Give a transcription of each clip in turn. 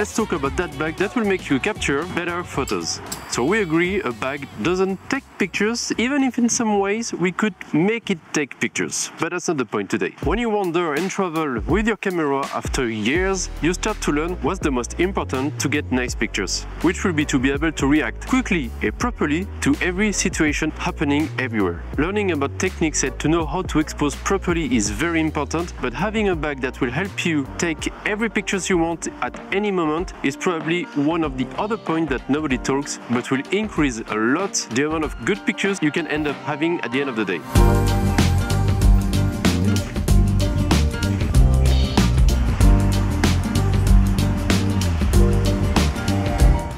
let's talk about that bag that will make you capture better photos. So we agree a bag doesn't take pictures, even if in some ways we could make it take pictures. But that's not the point today. When you wander and travel with your camera after years, you start to learn what's the most important to get nice pictures, which will be to be able to react quickly and properly to every situation happening everywhere. Learning about techniques and to know how to expose properly is very important, but having a bag that will help you take every pictures you want at any moment is probably one of the other points that nobody talks, but will increase a lot the amount of good pictures you can end up having at the end of the day.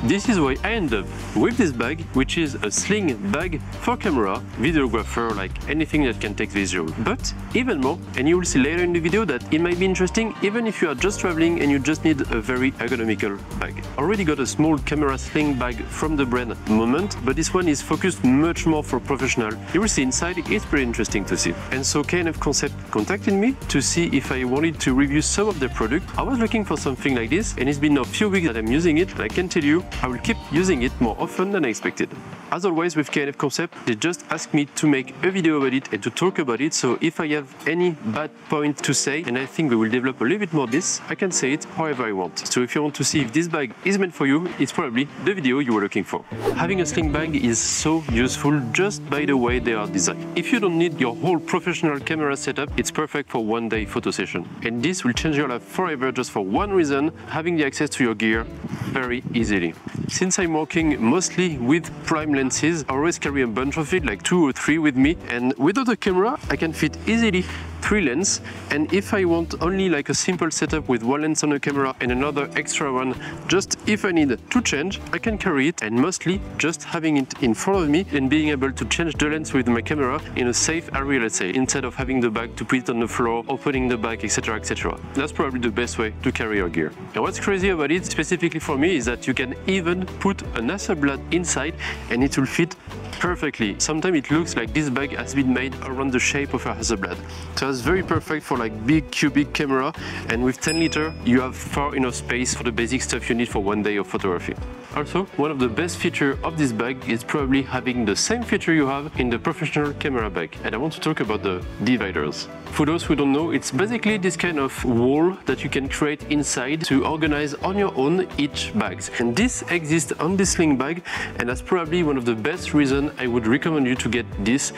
This is why I end up with this bag, which is a sling bag for camera, videographer, like anything that can take visual. But even more, and you will see later in the video that it might be interesting even if you are just traveling and you just need a very ergonomical bag. Already got a small camera sling bag from the brand Moment, but this one is focused much more for professional. You will see inside, it's pretty interesting to see. And so kfconcept contacted me to see if I wanted to review some of their product. I was looking for something like this, and it's been a few weeks that I'm using it, and I can tell you I will keep using it more often than I expected. As always with kfconcept, they just asked me to make a video about it and to talk about it, so if I have any bad point to say, and I think we will develop a little bit more this, I can say it however I want. So if you want to see if this bag is meant for you, it's probably the video you were looking for. Having a sling bag is so useful just by the way they are designed. If you don't need your whole professional camera setup, it's perfect for one day photo session. And this will change your life forever just for one reason, having the access to your gear very easily. Since I'm working mostly with prime lenses, I always carry a bunch of it, like 2 or 3 with me, and without a camera I can fit easily 3 lenses, and if I want only like a simple setup with 1 lens on the camera and another extra one, just if I need to change, I can carry it, and mostly just having it in front of me and being able to change the lens with my camera in a safe area, let's say, instead of having the bag to put it on the floor, opening the bag, etc, etc. That's probably the best way to carry your gear. And what's crazy about it, specifically for me, is that you can even put an Hasselblad inside and it will fit perfectly. Sometimes it looks like this bag has been made around the shape of a Hasselblad. So it's very perfect for like big cubic camera, and with 10 liters you have far enough space for the basic stuff you need for one day of photography. Also, one of the best features of this bag is probably having the same feature you have in the professional camera bag. And I want to talk about the dividers. For those who don't know, it's basically this kind of wall that you can create inside to organize on your own each bags. And this exists on this sling bag, and that's probably one of the best reasons I would recommend you to get this,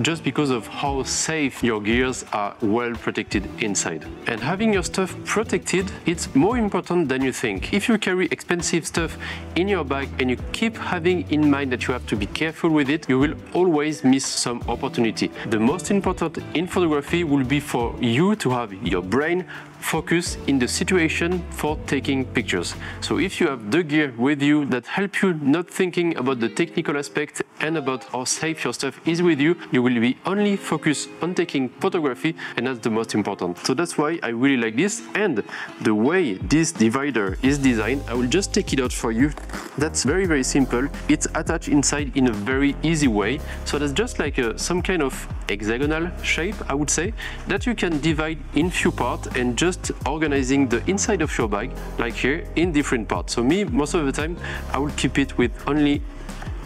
just because of how safe your gears are well protected inside. And having your stuff protected, it's more important than you think. If you carry expensive stuff in your bag and you keep having in mind that you have to be careful with it, you will always miss some opportunity. The most important in photography will be for you to have your brain focus in the situation for taking pictures. So if you have the gear with you that help you not thinking about the technical aspect and about how safe your stuff is with you, you will be only focused on taking photography, and that's the most important. So that's why I really like this, and the way this divider is designed, I will just take it out for you. That's very, very simple. It's attached inside in a very easy way. So that's just like some kind of hexagonal shape, I would say, that you can divide in few parts and just organizing the inside of your bag, like here, in different parts. So me, most of the time, I will keep it with only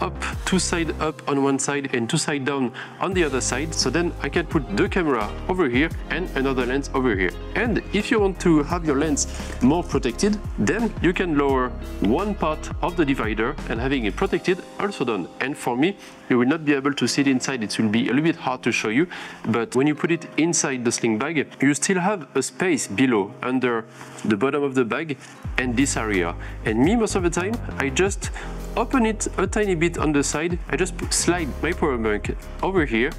up, 2 sides up on one side and 2 sides down on the other side. So then I can put the camera over here and another lens over here. And if you want to have your lens more protected, then you can lower one part of the divider and having it protected also done. And for me, you will not be able to see it inside. It will be a little bit hard to show you, but when you put it inside the sling bag, you still have a space below under the bottom of the bag and this area. And me, most of the time, I just open it a tiny bit on the side. I just slide my power bank over here,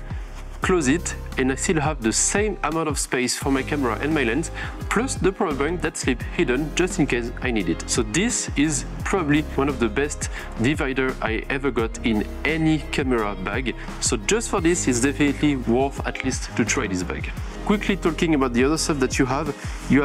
close it, and I still have the same amount of space for my camera and my lens, plus the power bank that slips hidden just in case I need it. So this is probably one of the best divider I ever got in any camera bag. So just for this, it's definitely worth at least to try this bag. quickly talking about the other stuff that you have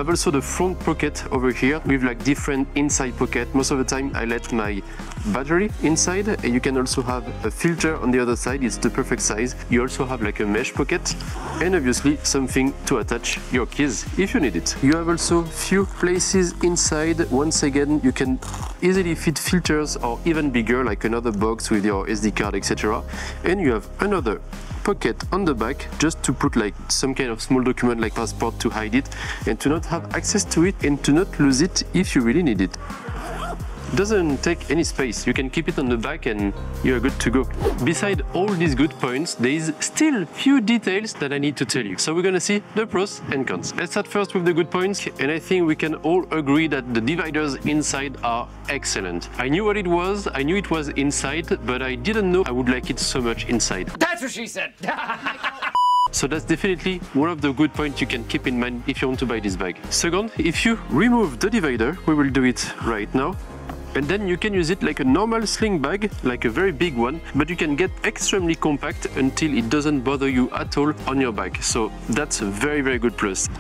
also the front pocket over here with like different inside pocket. Most of the time I let my battery inside, and you can also have a filter on the other side. It's the perfect size. You also have like a mesh pocket and obviously something to attach your keys if you need it. You have also few places inside. Once again, you can easily fit filters or even bigger, like another box with your SD card, etc. And you have another pocket on the back just to put like some kind of small document like passport to hide it and to not have access to it and to not lose it if you really need it. Doesn't take any space. You can keep it on the back and you're good to go. Beside all these good points, there is still few details that I need to tell you. So we're gonna see the pros and cons. Let's start first with the good points, and I think we can all agree that the dividers inside are excellent. I knew what it was, I knew it was inside, but I didn't know I would like it so much inside. That's what she said! So that's definitely one of the good points you can keep in mind if you want to buy this bag. Second, if you remove the divider, we will do it right now, and then you can use it like a normal sling bag, like a very big one, but you can get extremely compact until it doesn't bother you at all on your bag. So that's a very, very good plus.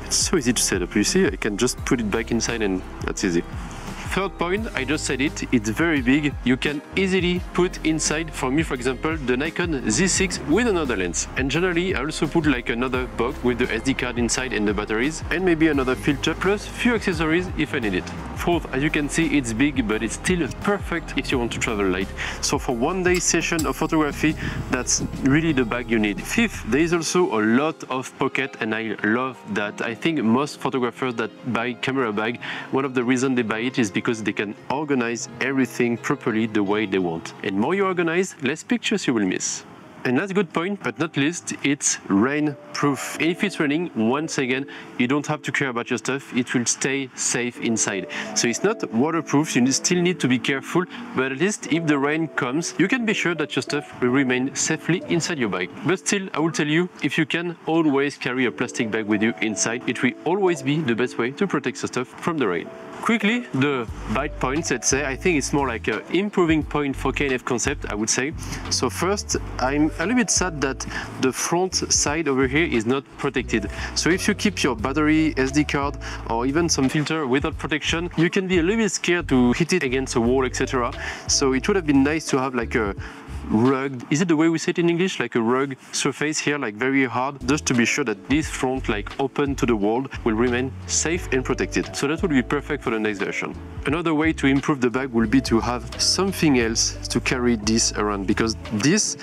It's so easy to set up, you see, I can just put it back inside and that's easy. Third point, I just said it, it's very big. You can easily put inside, for me for example, the Nikon Z6 with another lens. And generally I also put like another box with the SD card inside and the batteries, and maybe another filter plus few accessories if I need it. Fourth, as you can see, it's big, but it's still perfect if you want to travel light. So for one day session of photography, that's really the bag you need. Fifth, there is also a lot of pocket, and I love that. I think most photographers that buy camera bag, one of the reasons they buy it is because they can organize everything properly the way they want. And more you organize, less pictures you will miss. And last good point, but not least, it's rain proof. And if it's raining, once again, you don't have to care about your stuff, it will stay safe inside. So it's not waterproof, you still need to be careful, but at least if the rain comes, you can be sure that your stuff will remain safely inside your bag. But still, I will tell you, if you can, always carry a plastic bag with you inside. It will always be the best way to protect your stuff from the rain. Quickly, the bite points, let's say, I think it's more like an improving point for kfconcept, I would say. So first, I'm a little bit sad that the front side over here is not protected. So if you keep your battery, SD card, or even some filter without protection, you can be a little bit scared to hit it against a wall, etc. So it would have been nice to have like a rugged, is it the way we say it in English, like a rugged surface here, like very hard, just to be sure that this front, like open to the world, will remain safe and protected. So that would be perfect for the next version. Another way to improve the bag will be to have something else to carry this around, because this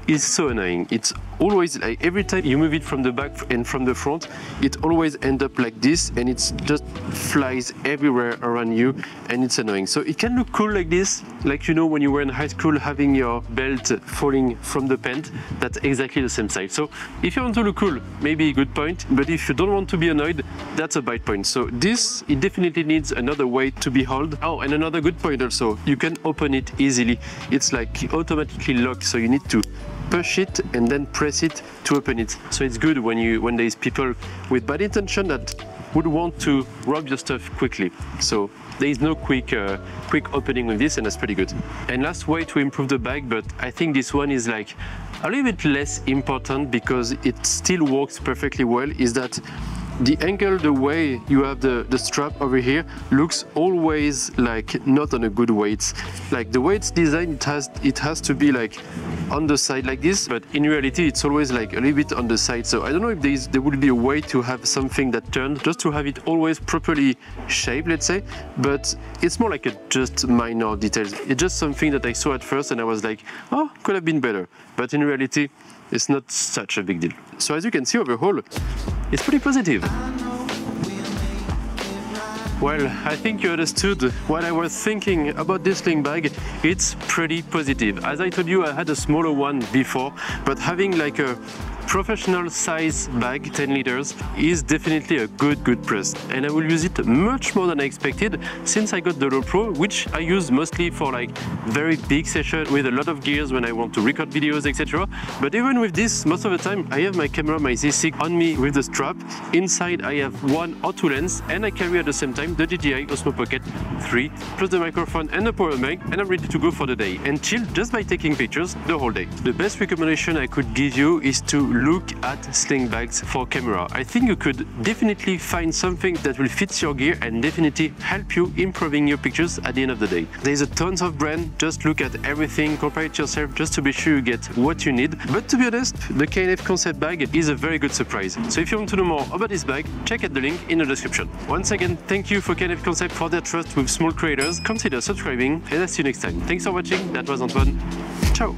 is so annoying. It's always like every time you move it from the back and from the front, it always ends up like this, and it just flies everywhere around you, and it's annoying. So it can look cool like this, like, you know, when you were in high school having your belt falling from the pant. That's exactly the same size. So if you want to look cool, maybe a good point, but if you don't want to be annoyed, that's a bite point. So this, it definitely needs another way to be held. Oh, and another good point also, you can open it easily. It's like automatically locked, so you need to push it and then press it to open it. So it's good when there is people with bad intention that would want to rob your stuff quickly. So there is no quick opening with this, and that's pretty good. And last way to improve the bag, but I think this one is like a little bit less important because it still works perfectly well, is that the angle, the way you have the strap over here, looks always like not on a good way. It's like the way it's designed, it has to be like on the side like this, but in reality it's always like a little bit on the side. So I don't know if there would be a way to have something that turns, just to have it always properly shaped, let's say, but it's more like a just minor details. It's just something that I saw at first and I was like, oh, could have been better. But in reality, it's not such a big deal. So as you can see overall, it's pretty positive. Well, I think you understood what I was thinking about this sling bag. It's pretty positive. As I told you, I had a smaller one before, but having like a professional size bag, 10 liters, is definitely a good plus. And I will use it much more than I expected, since I got the Low Pro, which I use mostly for like very big sessions with a lot of gears when I want to record videos, etc. But even with this, most of the time I have my camera, my Z6 on me with the strap. Inside I have one or two lenses, and I carry at the same time the GIII Osmo Pocket 3 plus the microphone and the power bank, and I'm ready to go for the day and chill just by taking pictures the whole day. The best recommendation I could give you is to look at sling bags for camera. I think you could definitely find something that will fit your gear and definitely help you improving your pictures at the end of the day. There's a tons of brands, just look at everything, compare it yourself just to be sure you get what you need. But to be honest, the kfconcept bag is a very good surprise. So if you want to know more about this bag, check out the link in the description. Once again, thank you for kfconcept for their trust with small creators. Consider subscribing and I'll see you next time. Thanks for watching, that was Antoine. Ciao!